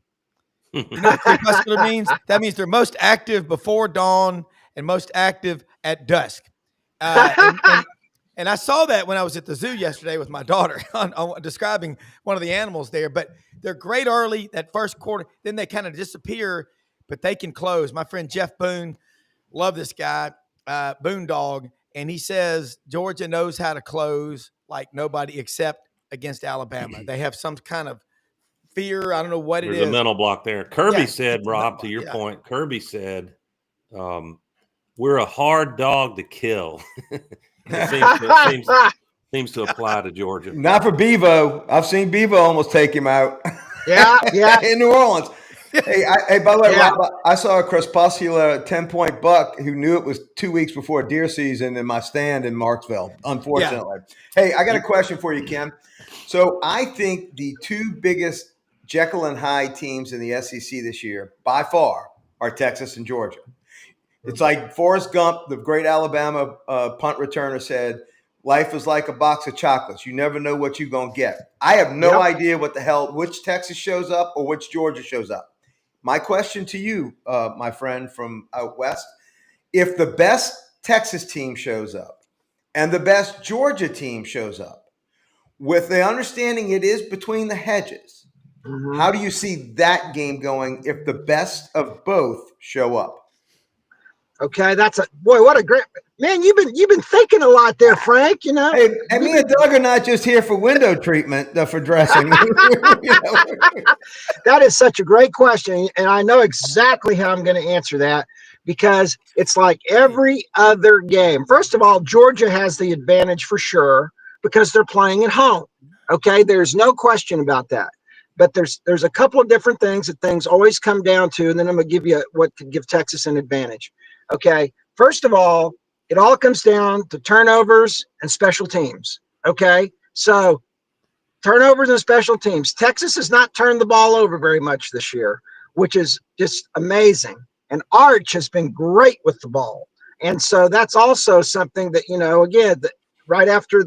You know what crepuscular means? That means they're most active before dawn and most active at dusk. And I saw that when I was at the zoo yesterday with my daughter on describing one of the animals there. But they're great early, that first quarter. Then they kind of disappear, but they can close. My friend Jeff Boone, love this guy, Boone Dog. And he says Georgia knows how to close like nobody except against Alabama. They have some kind of fear. I don't know what There's it is. a mental block there. Kirby said, Rob, to your point, Kirby said, we're a hard dog to kill. It seems to apply to Georgia. Not for Bevo. I've seen Bevo almost take him out. Yeah. In New Orleans. Hey, by the way, Rob, I saw a crepuscular 10-point buck who knew it was 2 weeks before deer season in my stand in Marksville, unfortunately. Yeah. Hey, I got a question for you, Ken. So I think the two biggest Jekyll and Hyde teams in the SEC this year, by far, are Texas and Georgia. It's like Forrest Gump, the great Alabama punt returner, said, life is like a box of chocolates. You never know what you're going to get. I have no idea which Texas shows up or which Georgia shows up. My question to you, my friend from out west, if the best Texas team shows up and the best Georgia team shows up, with the understanding it is between the hedges, how do you see that game going if the best of both show up? Okay, what a great Man, you've been thinking a lot there, Frank. You know. Hey, and me and Doug are not just here for window treatment, for dressing. You know? That is such a great question, and I know exactly how I'm going to answer that because it's like every other game. First of all, Georgia has the advantage for sure because they're playing at home. Okay, there's no question about that. But there's a couple of different things that things always come down to, and then I'm going to give you what could give Texas an advantage. Okay, first of all, it all comes down to turnovers and special teams. Okay, so turnovers and special teams. Texas has not turned the ball over very much this year, which is just amazing. And Arch has been great with the ball. And so that's also something that, again, right after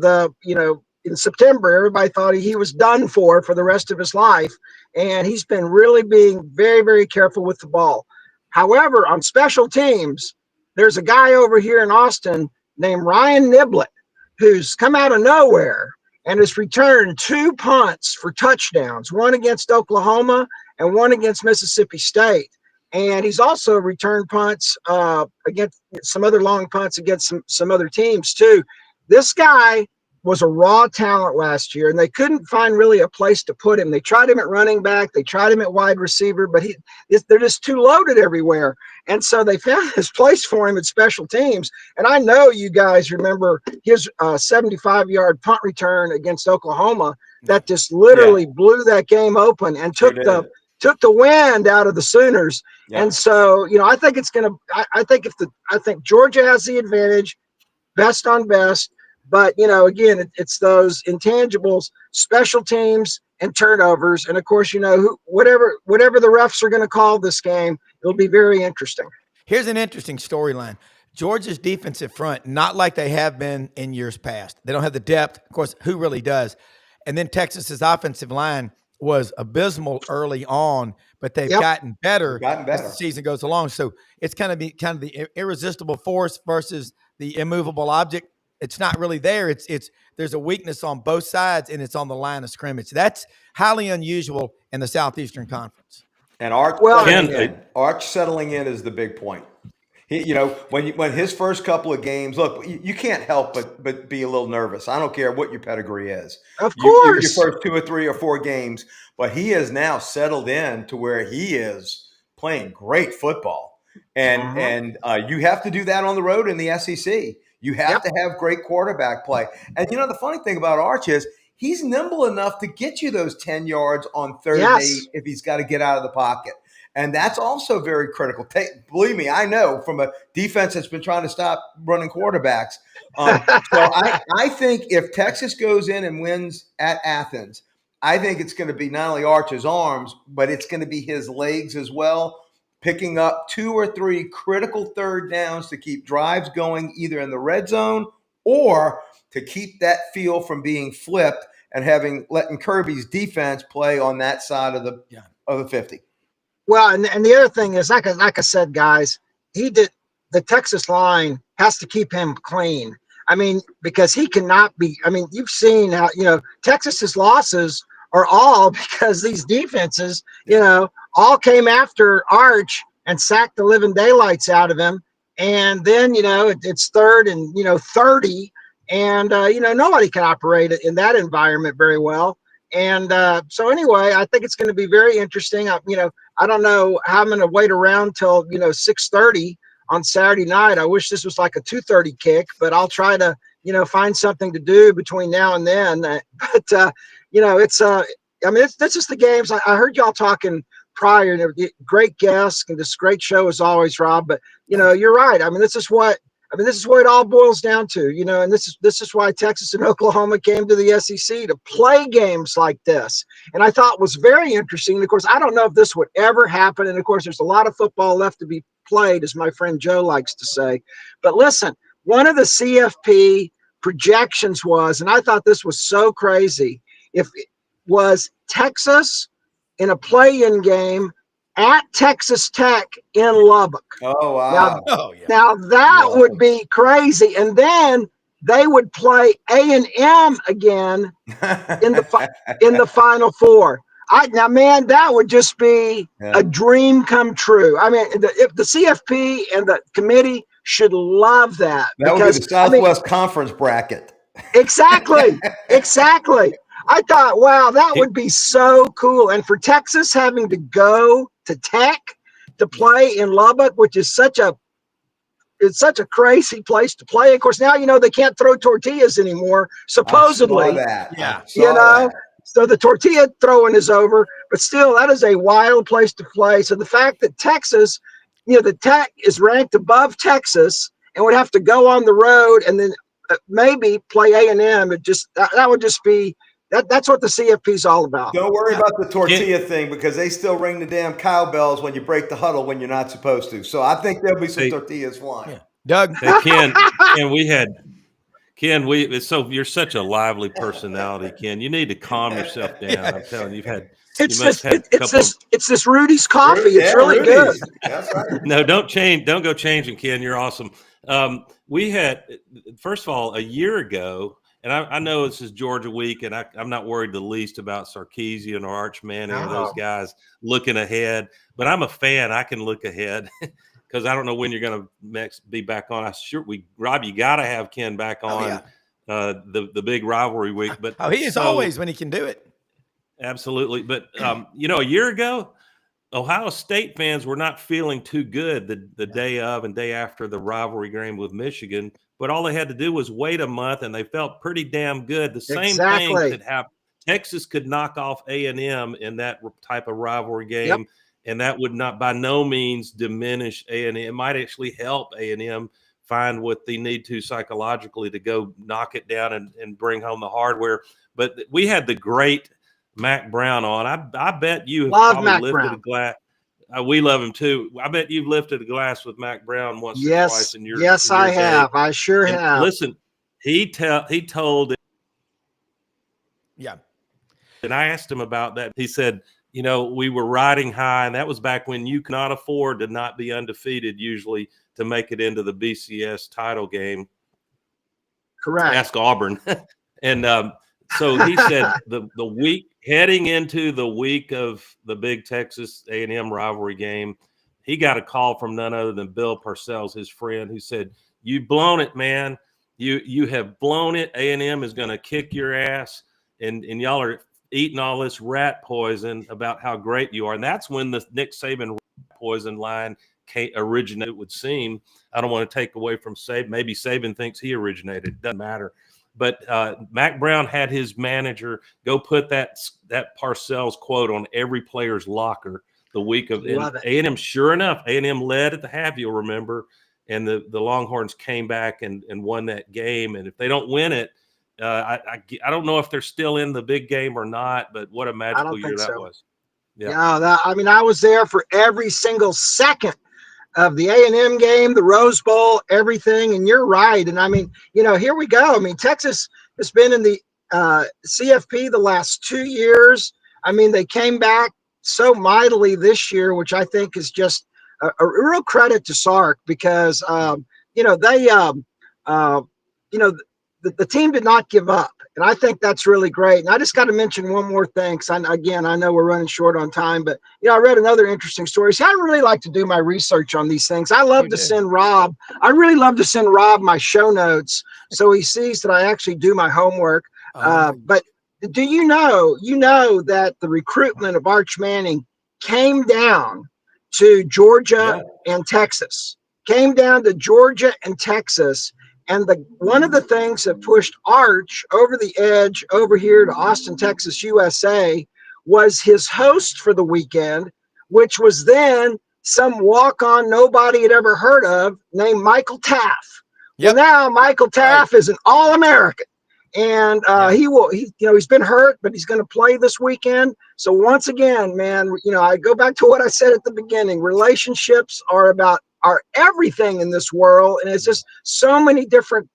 in September, everybody thought he was done for the rest of his life. And he's been really being very, very careful with the ball. However, on special teams, there's a guy over here in Austin named Ryan Niblett who's come out of nowhere and has returned 2 punts for touchdowns, one against Oklahoma and one against Mississippi State. And he's also returned punts against some other long punts against some other teams too. This guy was a raw talent last year, and they couldn't find really a place to put him. They tried him at running back, they tried him at wide receiver, but they're just too loaded everywhere. And so they found his place for him at special teams. And I know you guys remember his 75-yard punt return against Oklahoma that just literally blew that game open and took the wind out of the Sooners. Yeah. And so, I think it's going to. I think Georgia has the advantage, best on best. But, again, it's those intangibles, special teams, and turnovers. And, of course, whatever the refs are going to call this game, it'll be very interesting. Here's an interesting storyline. Georgia's defensive front, not like they have been in years past. They don't have the depth. Of course, who really does? And then Texas's offensive line was abysmal early on, but they've gotten better as the season goes along. So it's kind of the irresistible force versus the immovable object. It's not really there. There's a weakness on both sides, and it's on the line of scrimmage. That's highly unusual in the Southeastern Conference. And Arch settling in is the big point. When his first couple of games, look, you can't help but be a little nervous. I don't care what your pedigree is. Of course. Your first 2 or 3 or 4 games, but he has now settled in to where he is playing great football. And you have to do that on the road in the SEC. You have to have great quarterback play. And, the funny thing about Arch is he's nimble enough to get you those 10 yards on third and 8 if he's got to get out of the pocket. And that's also very critical. Believe me, I know from a defense that's been trying to stop running quarterbacks. So I think if Texas goes in and wins at Athens, I think it's going to be not only Arch's arms, but it's going to be his legs as well, picking up 2 or 3 critical third downs to keep drives going either in the red zone or to keep that field from being flipped and letting Kirby's defense play on that side of the 50. Well, and the other thing is, like I said, guys, the Texas line has to keep him clean. I mean, because he cannot be. I mean, you've seen how Texas's losses are all because these defenses, all came after Arch and sacked the living daylights out of him. And then, it's 3rd and, 30. And, nobody can operate in that environment very well. And so anyway, I think it's going to be very interesting. I don't know how I'm going to wait around till, 6:30 on Saturday night. I wish this was like a 2:30 kick, but I'll try to, find something to do between now and then. But this is the games. I heard y'all talking prior, and great guests and this great show as always, Rob. But you're right. This is what it all boils down to. And this is why Texas and Oklahoma came to the SEC to play games like this. And I thought was very interesting. And of course, I don't know if this would ever happen. And of course, there's a lot of football left to be played, as my friend Joe likes to say. But listen, one of the CFP projections was, and I thought this was so crazy, if it was Texas in a play-in game at Texas Tech in Lubbock. Oh, wow. Now that would be crazy. And then they would play A&M again in the Final Four. That would just be a dream come true. I mean, if the CFP and the committee should love that. That would be the Southwest Conference bracket. Exactly. I thought, wow, that would be so cool. And for Texas having to go to Tech to play in Lubbock, which is such a crazy place to play. Of course, now they can't throw tortillas anymore, supposedly. I saw that. Yeah. So the tortilla throwing is over, but still, that is a wild place to play. So the fact that Texas, the Tech is ranked above Texas and would have to go on the road and then maybe play A&M, that would just be that's what the CFP is all about. Don't worry about the tortilla thing, because they still ring the damn cowbells when you break the huddle when you're not supposed to. So I think there'll be some tortillas flying. Yeah. Doug, Ken, you're such a lively personality, Ken. You need to calm yourself down. I'm telling you, it's this Rudy's coffee. It's really good. That's right. No, don't go changing, Ken. You're awesome. We had, first of all, a year ago, and I know this is Georgia week, and I'm not worried the least about Sarkisian or Arch Manning or those guys looking ahead, but I'm a fan. I can look ahead because I don't know when you're going to be back on. Rob, you got to have Ken back on the big rivalry week. But he is always when he can do it. Absolutely. But, a year ago, Ohio State fans were not feeling too good the day of and day after the rivalry game with Michigan, but all they had to do was wait a month and they felt pretty damn good. The same thing could happen. Texas could knock off A&M in that type of rivalry game, and that would not by no means diminish A&M. It might actually help A&M find what they need to psychologically to go knock it down and bring home the hardware. But we had the great Mac Browne on. I bet you have probably lifted a glass. We love him too. I bet you've lifted a glass with Mac Browne once or twice in your Yes, I have. I sure have. Listen, he told. Yeah. And I asked him about that. He said, we were riding high, and that was back when you cannot afford to not be undefeated usually to make it into the BCS title game. Correct. Ask Auburn. And so he said the week heading into the week of the big Texas A&M rivalry game, he got a call from none other than Bill Parcells, his friend, who said, "You've blown it, man. You have blown it. A&M is going to kick your ass, and y'all are eating all this rat poison about how great you are." And that's when the Nick Saban rat poison line originated, it would seem. I don't want to take away from Saban. Maybe Saban thinks he originated. It doesn't matter. But Mac Browne had his manager go put that Parcells quote on every player's locker the week of A&M. Sure enough, A&M led at the half, you'll remember, and the Longhorns came back and won that game. And if they don't win it, I don't know if they're still in the big game or not, but what a magical year that was. Yeah, I was there for every single second of the A&M game, the Rose Bowl, everything. And you're right. And here we go. Texas has been in the CFP the last 2 years. They came back so mightily this year, which I think is just a real credit to Sark, because, the team did not give up. And I think that's really great. And I just got to mention one more thing, because I know we're running short on time, but I read another interesting story. See, I really like to do my research on these things. I love to send Rob. I really love to send Rob my show notes so he sees that I actually do my homework. But do you know that the recruitment of Arch Manning came down to Georgia and Texas? Came down to Georgia and Texas. And one of the things that pushed Arch over the edge over here to Austin, Texas, USA, was his host for the weekend, which was then some walk-on nobody had ever heard of named Michael Taff. Well, now Michael Taff is an All-American, and he's been hurt, but he's going to play this weekend. So once again, man, I go back to what I said at the beginning. Relationships are everything in this world, and it's just so many different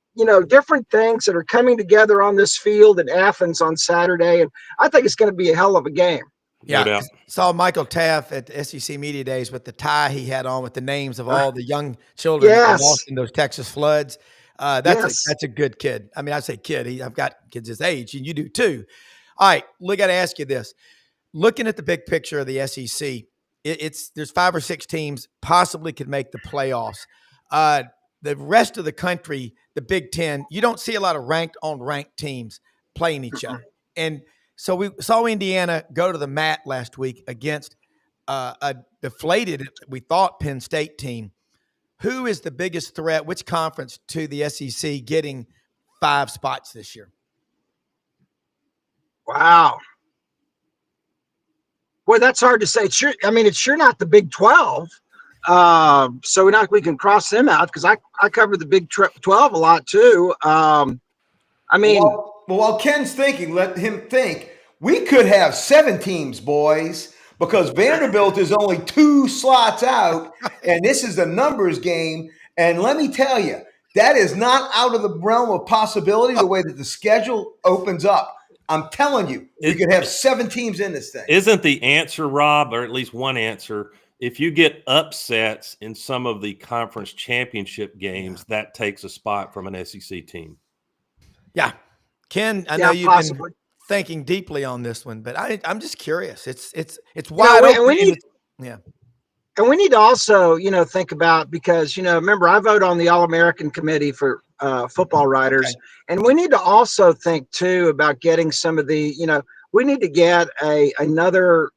things that are coming together on this field in Athens on Saturday, and I think it's going to be a hell of a game. Yeah, saw Michael Taff at SEC Media Days with the tie he had on with the names of all the young children lost in those Texas floods. That's a good kid. I say kid. I've got kids his age, and you do too. All right, we got to ask you this: looking at the big picture of the SEC. There's 5 or 6 teams possibly could make the playoffs. the rest of the country, the Big Ten, you don't see a lot of ranked on ranked teams playing each other. And so we saw Indiana go to the mat last week against a deflated, we thought, Penn State team. Who is the biggest threat, which conference, to the SEC getting 5 spots this year? Wow. Boy, that's hard to say. It's sure not the Big 12. So we can cross them out because I cover the Big 12 a lot too. While Ken's thinking, let him think. We could have 7 teams, boys, because Vanderbilt is only 2 slots out, and this is the numbers game. And let me tell you, that is not out of the realm of possibility the way that the schedule opens up. I'm telling you, we could have 7 teams in this thing. Isn't the answer, Rob, or at least one answer, if you get upsets in some of the conference championship games, that takes a spot from an SEC team? Yeah. Ken, I know you've possibly been thinking deeply on this one, but I'm just curious. It's wide open. And we need to also, think about, because, remember, I vote on the All-American Committee for football writers. Okay. And we need to also think, too, about getting some of the, we need to get another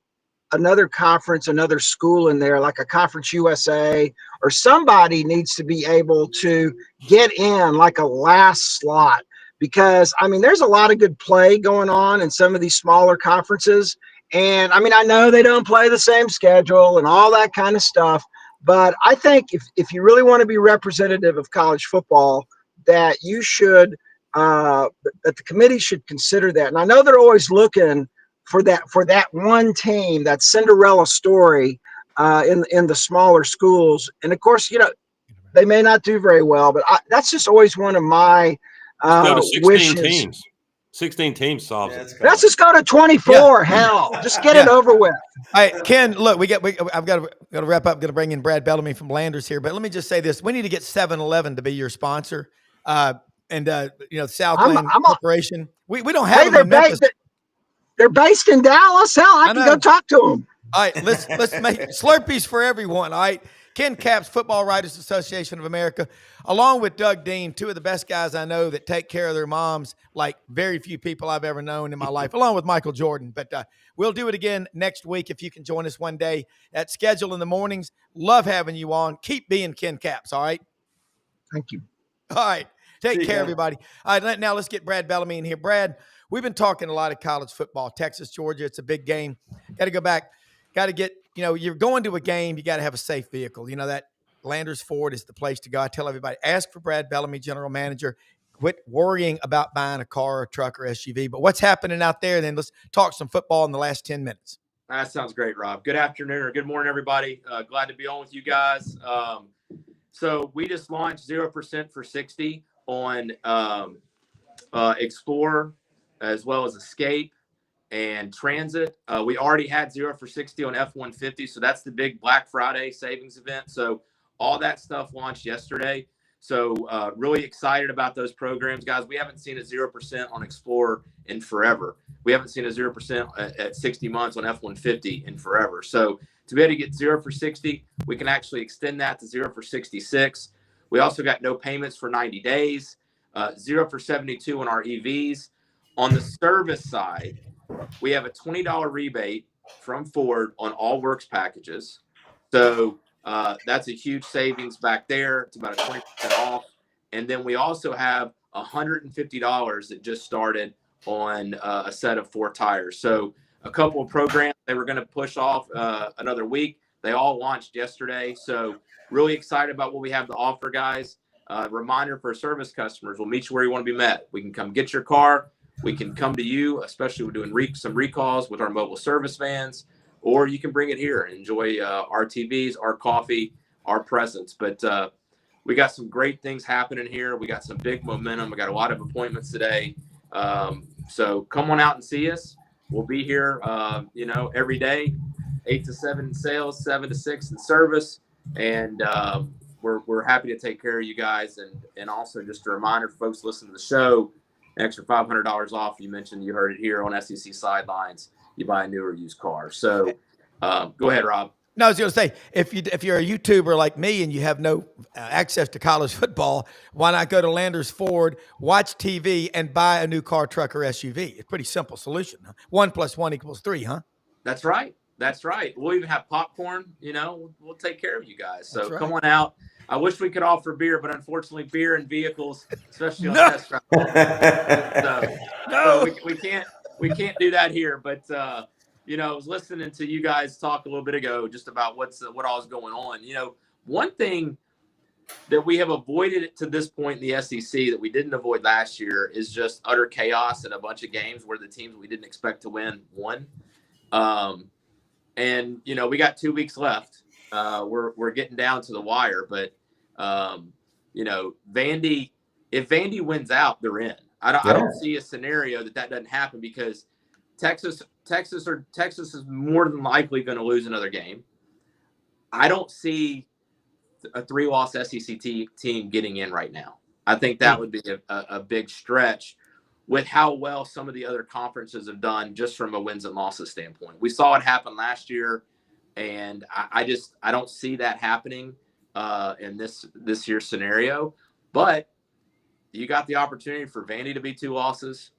conference, another school in there, like a Conference USA, or somebody needs to be able to get in like a last slot. Because, there's a lot of good play going on in some of these smaller conferences. And, I know they don't play the same schedule and all that kind of stuff. But I think if you really want to be representative of college football, that you should, that the committee should consider that. And I know they're always looking for that one team, that Cinderella story in the smaller schools. And, of course, they may not do very well. But that's just always one of my go to 16 wishes. Teams. 16 teams solves it. Let's just go to 24. Yeah. Hell, just get it over with. All right, Ken, look, I've got to wrap up. Going to bring in Brad Bellamy from Landers here, but let me just say this: we need to get 7-Eleven to be your sponsor, Southland Corporation. We don't have them in Memphis. They're based in Dallas. Hell, I can go talk to them. All right, let's make Slurpees for everyone. All right. Ken Capps, Football Writers Association of America, along with Doug Dean, 2 of the best guys I know that take care of their moms like very few people I've ever known in my life, along with Michael Jordan. But we'll do it again next week if you can join us one day. That schedule in the mornings. Love having you on. Keep being Ken Capps, all right? Thank you. All right. Take care, everybody. All right, now let's get Brad Bellamy in here. Brad, we've been talking a lot of college football, Texas, Georgia. It's a big game. Got to go back. Got to get – you're going to a game, you got to have a safe vehicle. That Landers Ford is the place to go. I tell everybody, ask for Brad Bellamy, general manager. Quit worrying about buying a car, or a truck, or SUV. But what's happening out there? Then let's talk some football in the last 10 minutes. That sounds great, Rob. Good afternoon or good morning, everybody. Glad to be on with you guys. So we just launched 0% for 60 on Explorer as well as Escape and Transit. We already had 0 for 60 on F-150, so that's the big Black Friday savings event. So all that stuff launched yesterday. So really excited about those programs, guys. We haven't seen a 0% on Explorer in forever. We haven't seen a 0% at 60 months on F-150 in forever. So to be able to get 0 for 60, we can actually extend that to 0 for 66. We also got no payments for 90 days, 0 for 72 on our EVs. On the service side, we have a $20 rebate from Ford on all works packages. So that's a huge savings back there. It's about a 20% off. And then we also have $150 that just started on a set of 4 tires. So a couple of programs they were going to push off another week. They all launched yesterday. So really excited about what we have to offer, guys. Reminder for service customers, we'll meet you where you want to be met. We can come get your car. We can come to you, especially we're doing some recalls with our mobile service vans, or you can bring it here and enjoy our TVs, our coffee, our presence. But we got some great things happening here. We got some big momentum. We got a lot of appointments today. So come on out and see us. We'll be here, every day, 8 to 7 in sales, 7 to 6 in service. And we're happy to take care of you guys. And also just a reminder for folks listening to the show, extra $500 off. You mentioned you heard it here on SEC Sidelines. You buy a new or used car. So go ahead, Rob. No, I was going to say, if you're a YouTuber like me and you have no access to college football, why not go to Landers Ford, watch TV, and buy a new car, truck, or SUV? It's a pretty simple solution. Huh? 1 + 1 = 3, huh? That's right. That's right. We'll even have popcorn. We'll take care of you guys. So Right. Come on out. I wish we could offer beer, but unfortunately, beer and vehicles, especially on No. test drive, so we can't do that here. But I was listening to you guys talk a little bit ago just about what all is going on. One thing that we have avoided to this point in the SEC that we didn't avoid last year is just utter chaos in a bunch of games where the teams we didn't expect to win won. We got 2 weeks left. We're getting down to the wire, but Vandy, if Vandy wins out, they're in. I don't see a scenario that doesn't happen because Texas is more than likely going to lose another game. I don't see a 3-loss SEC team getting in right now. I think that would be a big stretch with how well some of the other conferences have done just from a wins and losses standpoint. We saw it happen last year, and I don't see that happening in this year's scenario. But you got the opportunity for Vandy to be 2 losses,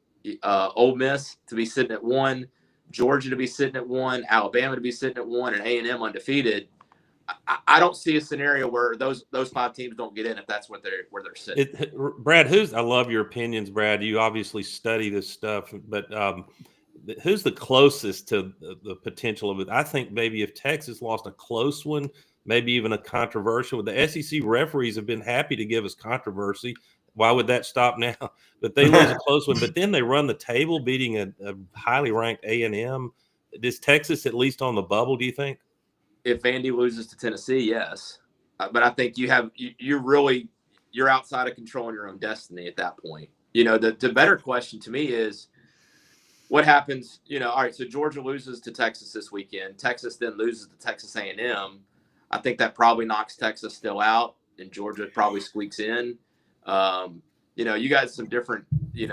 Ole Miss to be sitting at 1, Georgia to be sitting at 1, Alabama to be sitting at 1, and A&M undefeated. I don't see a scenario where those 5 teams don't get in if that's where they're sitting. Brad, I love your opinions, Brad. You obviously study this stuff, but who's the closest to the potential of it? I think maybe if Texas lost a close one, maybe even a controversial. The SEC referees have been happy to give us controversy. Why would that stop now? But they lose a close one, but then they run the table, beating a highly ranked A&M. Is Texas at least on the bubble, do you think? If Vandy loses to Tennessee, yes. But I think you're outside of controlling your own destiny at that point. The better question to me is what happens, all right, so Georgia loses to Texas this weekend. Texas then loses to Texas A&M. I think that probably knocks Texas still out, and Georgia probably squeaks in. You got some different,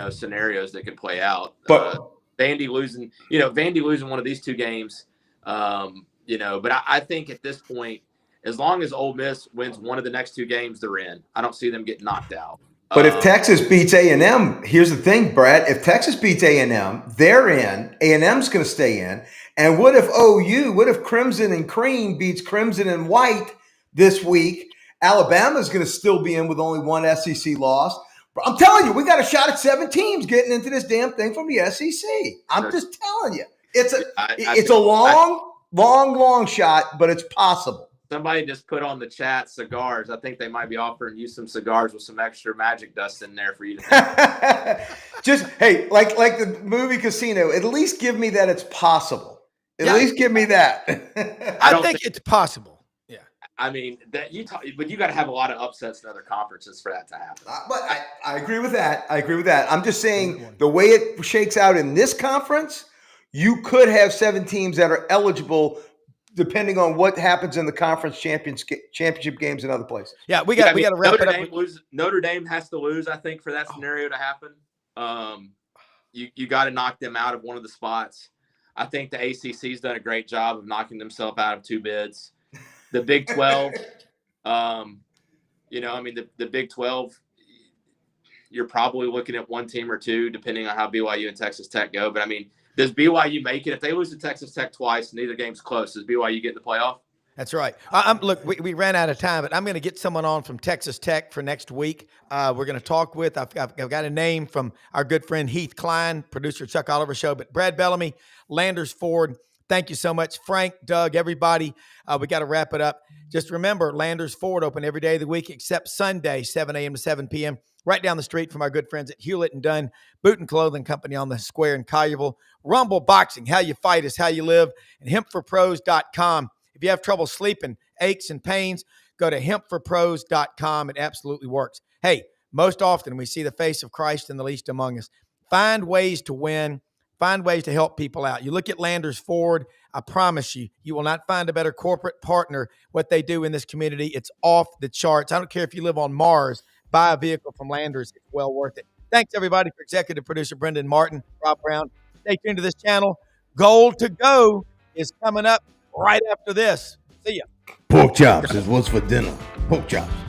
scenarios that could play out. But Vandy losing one of these 2 games, but I think at this point, as long as Ole Miss wins one of the next 2 games, they're in. I don't see them getting knocked out. But if Texas beats A&M, here's the thing, Brad. If Texas beats A&M, they're in. A&M's going to stay in. And what if Crimson and Cream beats Crimson and White this week? Alabama's going to still be in with only 1 SEC loss. I'm telling you, we got a shot at 7 teams getting into this damn thing from the SEC. I'm just telling you. It's a long shot, but it's possible. Somebody just put on the chat cigars. I think they might be offering you some cigars with some extra magic dust in there for you to Just, hey, like the movie Casino, at least give me that it's possible. At least give me that. I think it's possible. Yeah. I mean, but you got to have a lot of upsets in other conferences for that to happen. But I agree with that. I'm just saying the way it shakes out in this conference, you could have 7 teams that are eligible depending on what happens in the conference championship games in other places. Yeah, we got to wrap it up. Notre Dame has to lose, I think, for that scenario to happen. You got to knock them out of one of the spots. I think the ACC's done a great job of knocking themselves out of 2 bids. The Big 12, the Big 12, you're probably looking at 1 team or 2, depending on how BYU and Texas Tech go. But, does BYU make it? If they lose to Texas Tech twice, neither game's close, does BYU get in the playoff? That's right. Look, we ran out of time, but I'm going to get someone on from Texas Tech for next week. We're going to talk with, I've got a name from our good friend Heath Klein, producer Chuck Oliver Show, but Brad Bellamy, Landers Ford, thank you so much. Frank, Doug, everybody, we got to wrap it up. Just remember, Landers Ford open every day of the week except Sunday, 7 a.m. to 7 p.m., right down the street from our good friends at Hewlett and Dunn Boot and Clothing Company on the square in Collierville. Rumble Boxing, how you fight is how you live, and hempforpros.com. If you have trouble sleeping, aches and pains, go to hempforpros.com. It absolutely works. Hey, most often we see the face of Christ in the least among us. Find ways to win. Find ways to help people out. You look at Landers Ford, I promise you, you will not find a better corporate partner. What they do in this community, it's off the charts. I don't care if you live on Mars, buy a vehicle from Landers. It's well worth it. Thanks, everybody, for executive producer Brendan Martin, Rob Browne. Stay tuned to this channel. Goal to Go is coming up right after this. See ya. Pork chops is what's for dinner. Pork chops.